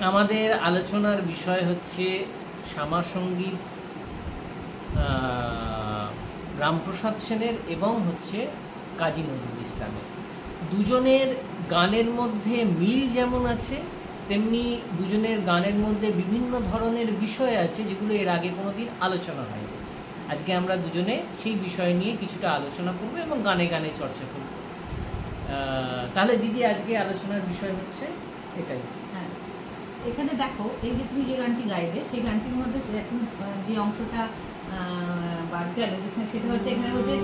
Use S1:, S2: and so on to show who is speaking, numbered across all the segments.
S1: আমাদের আলোচনার বিষয় হচ্ছে শ্যামাসঙ্গীত, রামপ্রসাদ সেনের এবং হচ্ছে কাজী নজরুল ইসলামের। দুজনের গানের মধ্যে মিল যেমন আছে, তেমনি দুজনের গানের মধ্যে বিভিন্ন ধরনের বিষয় আছে যেগুলো এর আগে কোনোদিন আলোচনা হয়নি। আজকে আমরা দুজনে সেই বিষয় নিয়ে কিছুটা আলোচনা করব এবং গানে গানে চর্চা করব। তাহলে দিদি, আজকে আলোচনার বিষয় হচ্ছে এটাই।
S2: হ্যাঁ, এখানে দেখো, এই যে তুমি যে গানটি গাইবে সেই গানটির মধ্যে এখন যে অংশটা বাদ গেল, যেখানে সেটা হচ্ছে, এখানে হচ্ছে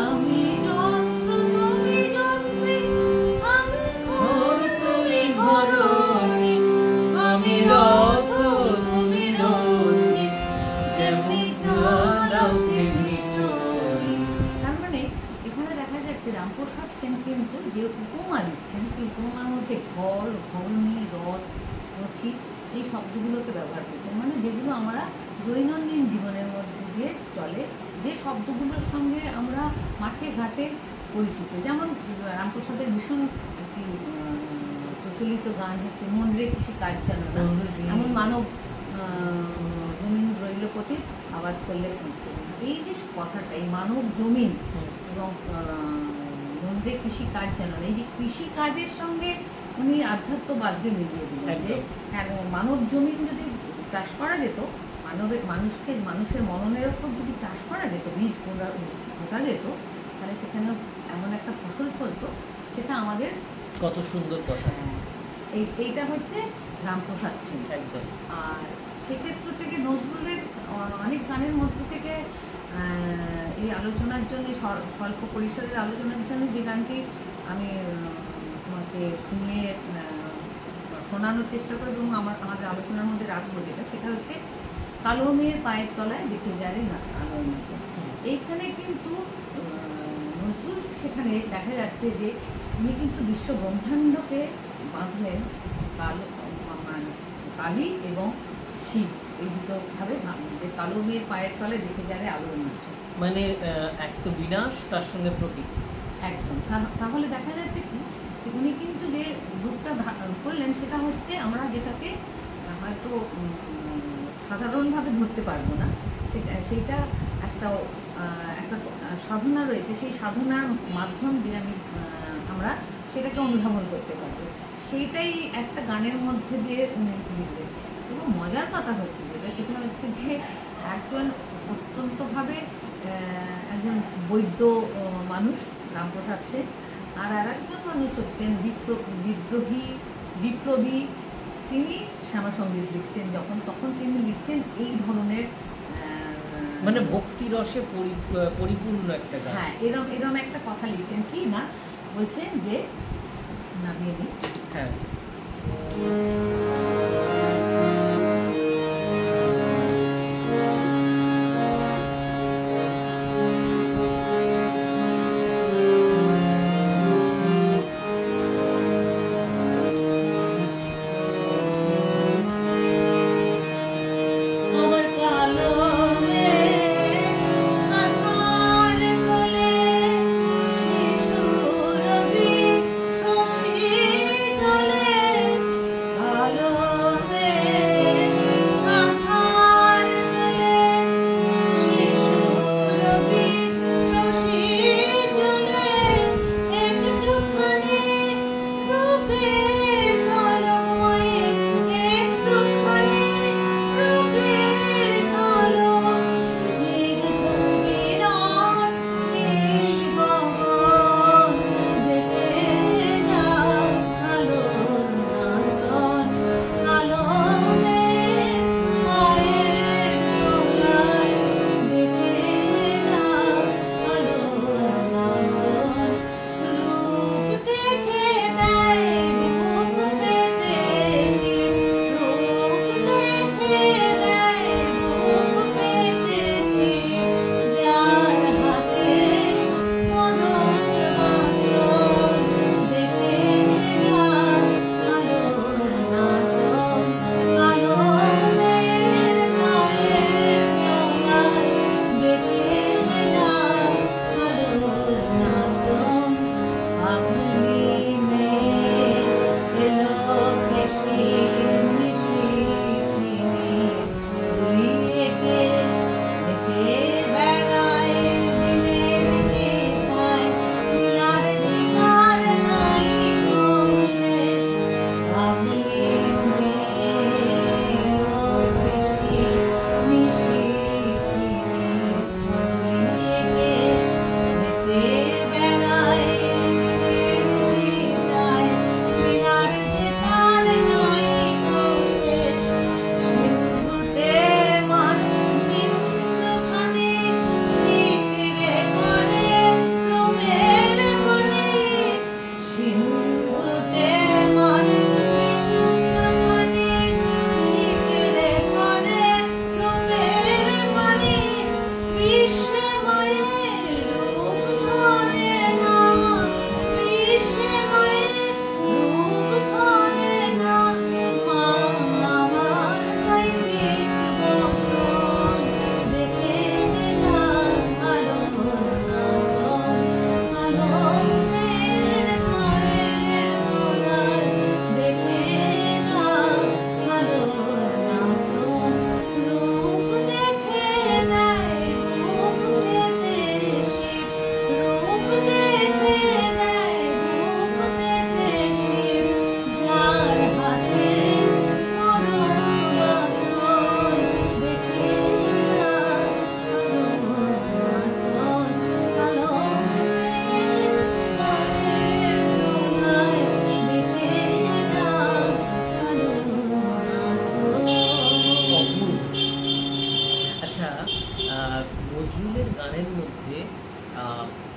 S2: আমি যন্ত্র তুমি যন্ত্রী, আমি ঘর তুমি ঘরণী, আমি রথ তুমি রথী, যেমনি চালাও তেমনি চলি। তার মানে এখানে দেখা যাচ্ছে রামপ্রসাদ সেন কিন্তু যে উপমা দিচ্ছেন সেই উপমার মধ্যে ঘর, ঘরণী, রথ, রথী এই শব্দগুলোকে ব্যবহার করছেন, মানে যেগুলো আমরা দৈনন্দিন জীবনের মধ্যে দিয়ে চলে, যে শব্দগুলোর সঙ্গে আমরা মাঠে ঘাটে পরিচিত। যেমন রামপ্রসাদের ভীষণ একটি প্রচলিত গান হচ্ছে মন রে কৃষি কাজ জানো না, এমন মানব জমিন রইলপতি আবাদ করলে শুনতে। এই যে কথাটা, এই মানব জমিন এবং মন রে কৃষি কাজ জানো না, এই যে কৃষি কাজের সঙ্গে উনি আধ্যাত্মবাদকে মিলিয়ে দিলেন যে হ্যাঁ, মানব জমিন যদি চাষ করা যেত, মানুষের মননের ওপর যদি চাষ করা যেত, বীজ পোঁতা যেত, তাহলে সেখানে এমন একটা ফসল ফলতো, সেটা আমাদের
S1: কত সুন্দর কথা।
S2: এইটা হচ্ছে রামপ্রসাদ সেন।
S1: একদম।
S2: আর সেক্ষেত্র থেকে নজরুলের অনেক গানের মধ্যে থেকে এই আলোচনার জন্য, স্বল্প পরিসরের আলোচনার জন্য যে গানটি আমি তোমাকে শুনিয়ে শোনানোর চেষ্টা করবো এবং আমাদের আলোচনার মধ্যে রাখবো, সেটা হচ্ছে কালো মেয়ের পায়ের তলায় দেখে যারে না আলোর নাচন। এইখানে কিন্তু নজরুল সেখানে দেখা যাচ্ছে যে উনি কিন্তু বিশ্ব ব্রহ্মাণ্ডকে বাঁধলেন কালী এবং শিব, এই দুটো ভাবে যে কালো মেয়ের পায়ের তলায় দেখে যারে আলোর নাচন, মানে
S1: এক তো বিনাশ, তার সঙ্গে প্রতীক।
S2: একদম। তাহলে দেখা যাচ্ছে কি, যে উনি কিন্তু যে রূপটা করলেন সেটা হচ্ছে আমরা যেটাকে হয়তো সাধারণভাবে ধরতে পারবো না, সেইটা একটা সাধনা রয়েছে, সেই সাধনার মাধ্যম দিয়ে আমরা সেটাকে অনুধাবন করতে পারবো, সেইটাই একটা গানের মধ্যে দিয়ে লিখবেন। এবং মজার কথা হচ্ছে সেটা হচ্ছে যে একজন অত্যন্তভাবে একজন বৈদ্য মানুষ রামপ্রসাদ সেন, আর একজন মানুষ হচ্ছেন বিপ্লবী। তিনি শ্যামাসঙ্গীত লিখছেন, তখন তিনি লিখছেন এই ধরনের,
S1: মানে ভক্তি রসে পরিপূর্ণ একটা গান।
S2: হ্যাঁ, এরকম একটা কথা লিখছেন, কি না বলছেন যে নামিয়ে দিই।
S1: হ্যাঁ,
S2: কালো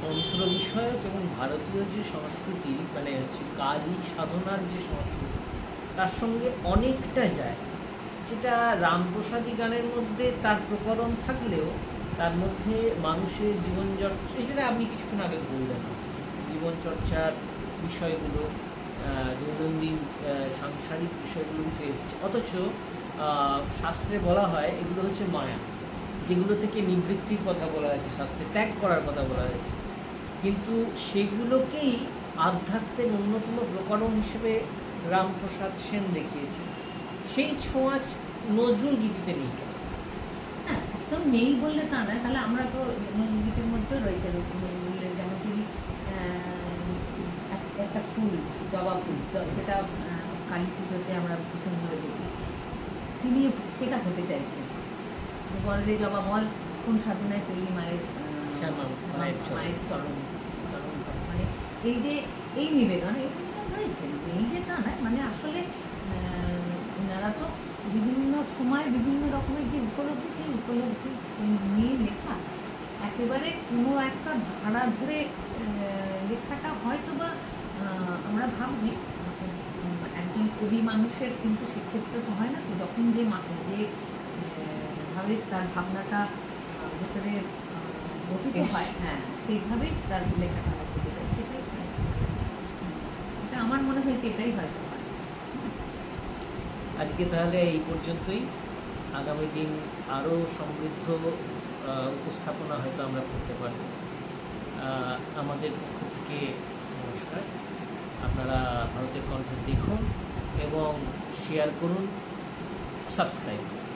S1: তন্ত্র বিষয়ক এবং ভারতীয় যে সংস্কৃতি, মানে হচ্ছে কালী সাধনার যে সংস্কৃতি, তার সঙ্গে অনেকটা যায়। সেটা রামপ্রসাদী গানের মধ্যে তার প্রকরণ থাকলেও তার মধ্যে মানুষের জীবনচর্চা, যেটা আপনি কিছুক্ষণ আগে বললেন, জীবনচর্চার বিষয়গুলো, দৈনন্দিন সাংসারিক বিষয়গুলো উঠে এসেছে। অথচ শাস্ত্রে বলা হয় এগুলো হচ্ছে মায়া, যেগুলো থেকে নিবৃত্তির কথা বলা হয়েছে, শাস্ত্রে ত্যাগ করার কথা বলা হয়েছে, কিন্তু সেগুলোকেই আধ্যাত্মের অন্যতম প্রকরণ হিসেবে রামপ্রসাদ সেন দেখিয়েছে। সেই ছোঁয়া নজরুল গীতিতে নেই।
S2: হ্যাঁ, একদম নেই বললে তা নয়। তাহলে আমরা তো নজরুল গীতির মধ্যে রয়েছে নজরুলের, যেমন তিনি একটা ফুল, জবা ফুল, যেটা কালী পুজোতে আমরা ভীষণভাবে দেখি, তিনি সেটা হতে চাইছেন। বল রে জবা বল, কোন সাধনায় পেলি মায়ের মায়ের চরণ, মানে এই যে এই নিবেদন, এই নিবেদন রয়েছে, এই যে তা নয়। মানে আসলে এনারা তো বিভিন্ন সময় বিভিন্ন রকমের যে উপলব্ধি, সেই উপলব্ধি নিয়ে লেখা। একেবারে কোনো একটা ধারা ধরে লেখাটা হয়তো বা আমরা ভাবছি একজন কবি মানুষের, কিন্তু সেক্ষেত্রে তো হয় না। তো যখন যে ভাবে তার ভাবনাটা ভেতরে গঠিত হয়, হ্যাঁ, সেইভাবেই তার লেখাটা হয়তো বেরোয়। সেটাই এটা আমার মনে হয়েছে, এটাই হয়তো হয়।
S1: আজকে তাহলে এই পর্যন্তই। আগামী দিন আরও সমৃদ্ধ উপস্থাপনা হয়তো আমরা করতে পারব। আমাদের পক্ষ থেকে নমস্কার। আপনারা ভারতের কণ্ঠ দেখুন এবং শেয়ার করুন, সাবস্ক্রাইব করুন।